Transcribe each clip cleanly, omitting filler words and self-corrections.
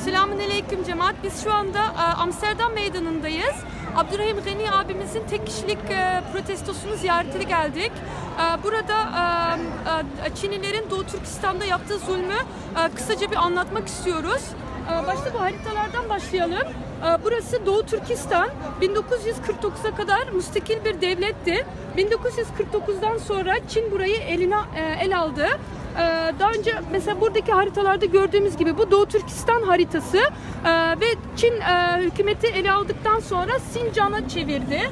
Selamünaleyküm cemaat. Biz şu anda Amsterdam Meydanı'ndayız. Abdurrahim Gani abimizin tek kişilik protestosunu ziyaretine geldik. Burada Çinlilerin Doğu Türkistan'da yaptığı zulmü kısaca bir anlatmak istiyoruz. Başta bu haritalardan başlayalım. Burası Doğu Türkistan. 1949'a kadar müstakil bir devletti. 1949'dan sonra Çin burayı el aldı. Daha önce mesela buradaki haritalarda gördüğümüz gibi bu Doğu Türkistan haritası ve Çin hükümeti ele aldıktan sonra Sincan'a çevirdi.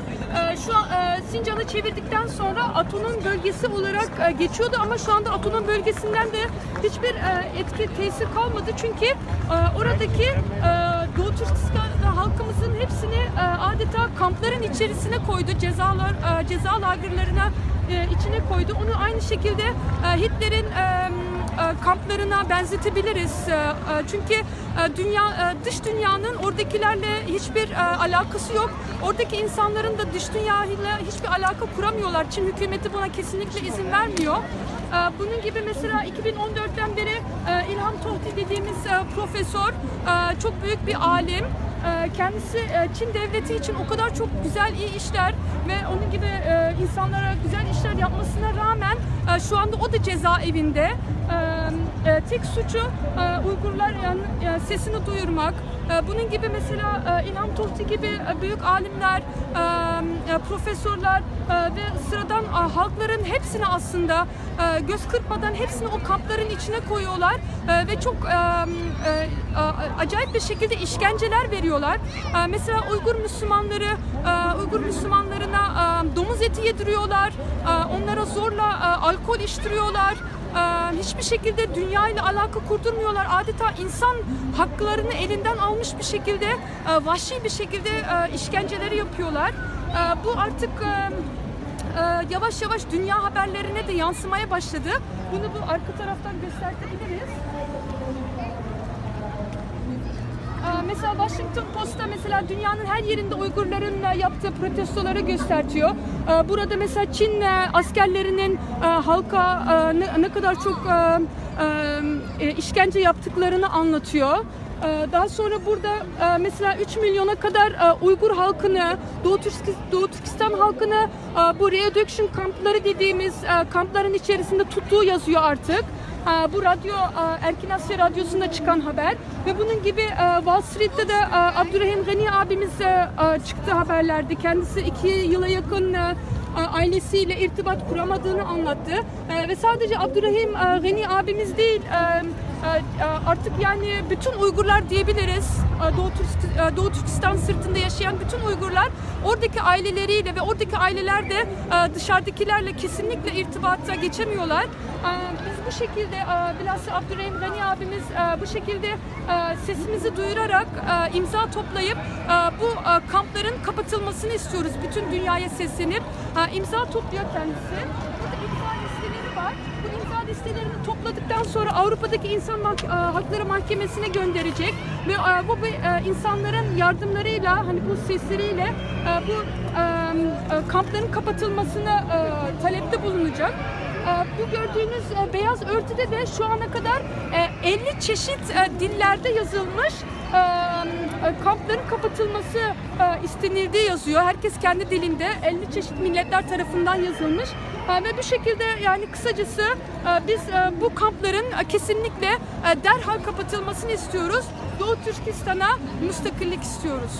Şu an Sincan'a çevirdikten sonra Aton'un bölgesi olarak geçiyordu ama şu anda Aton'un bölgesinden de hiçbir etki, tesir kalmadı çünkü oradaki Doğu Türkistan halkımızın hepsini adeta kampların içerisine koydu, ceza lagerlerine içine koydu. Onu aynı şekilde Hitler'in kamplarına benzetebiliriz. Çünkü dış dünyanın oradakilerle hiçbir alakası yok. Oradaki insanların da dış dünyayla hiçbir alaka kuramıyorlar. Çin hükümeti buna kesinlikle izin vermiyor. Bunun gibi mesela 2014'ten beri İlham Tohti dediğimiz profesör çok büyük bir alim. Kendisi Çin devleti için o kadar çok güzel iyi işler ve onun gibi insanlara güzel işler yapmasına rağmen şu anda o da cezaevinde. Tek suçu Uygurlar sesini duyurmak. Bunun gibi mesela İlham Tohti gibi büyük alimler, profesörler ve sıradan halkların hepsini aslında göz kırpmadan hepsini o kampların içine koyuyorlar ve çok acayip bir şekilde işkenceler veriyorlar. Mesela Uygur Müslümanlarına domuz eti yediriyorlar, onlara zorla alkol içtiriyorlar. Hiçbir şekilde dünya ile alaka kurdurmuyorlar. Adeta insan haklarını elinden almış bir şekilde, vahşi bir şekilde işkenceleri yapıyorlar. Bu artık yavaş yavaş dünya haberlerine de yansımaya başladı. Bunu bu arka taraftan gösterebiliriz. Mesela Washington Post'ta mesela dünyanın her yerinde Uygurların yaptığı protestoları gösteriyor. Burada mesela Çin askerlerinin halka ne kadar çok işkence yaptıklarını anlatıyor. Daha sonra burada mesela 3 milyona kadar Uygur halkını, Doğu Türkistan halkını bu reduction kampları dediğimiz kampların içerisinde tuttuğu yazıyor artık. Bu radyo Erkin Asya Radyosu'nda çıkan haber ve bunun gibi Wall Street'te de Abdurrahim Gani abimiz çıktı haberlerde. Kendisi 2 yıla yakın ailesiyle irtibat kuramadığını anlattı ve sadece Abdurrahim Gani abimiz değil, artık yani bütün Uygurlar diyebiliriz. Doğu Türkistan sırtında yaşayan bütün Uygurlar oradaki aileleriyle ve oradaki aileler de dışarıdakilerle kesinlikle irtibata geçemiyorlar. Biz bu şekilde bilhassa Abdurrahim Gani abimiz bu şekilde sesimizi duyurarak imza toplayıp bu kampların kapatılmasını istiyoruz. Bütün dünyaya seslenip imza topluyor kendisi. Burada imza listeleri var. Bu imza listelerini topladıktan sonra Avrupa'daki İnsan Hakları Mahkemesi'ne gönderecek ve bu insanların yardımlarıyla, hani bu sesleriyle bu kampların kapatılmasına talepte bulunacak. Bu gördüğünüz beyaz örtüde de şu ana kadar 50 çeşit dillerde yazılmış kampların kapatılması istenildiği yazıyor. Herkes kendi dilinde 50 çeşit milletler tarafından yazılmış. Ve bu şekilde yani kısacası biz bu kampların kesinlikle derhal kapatılmasını istiyoruz. Doğu Türkistan'a müstakillik istiyoruz.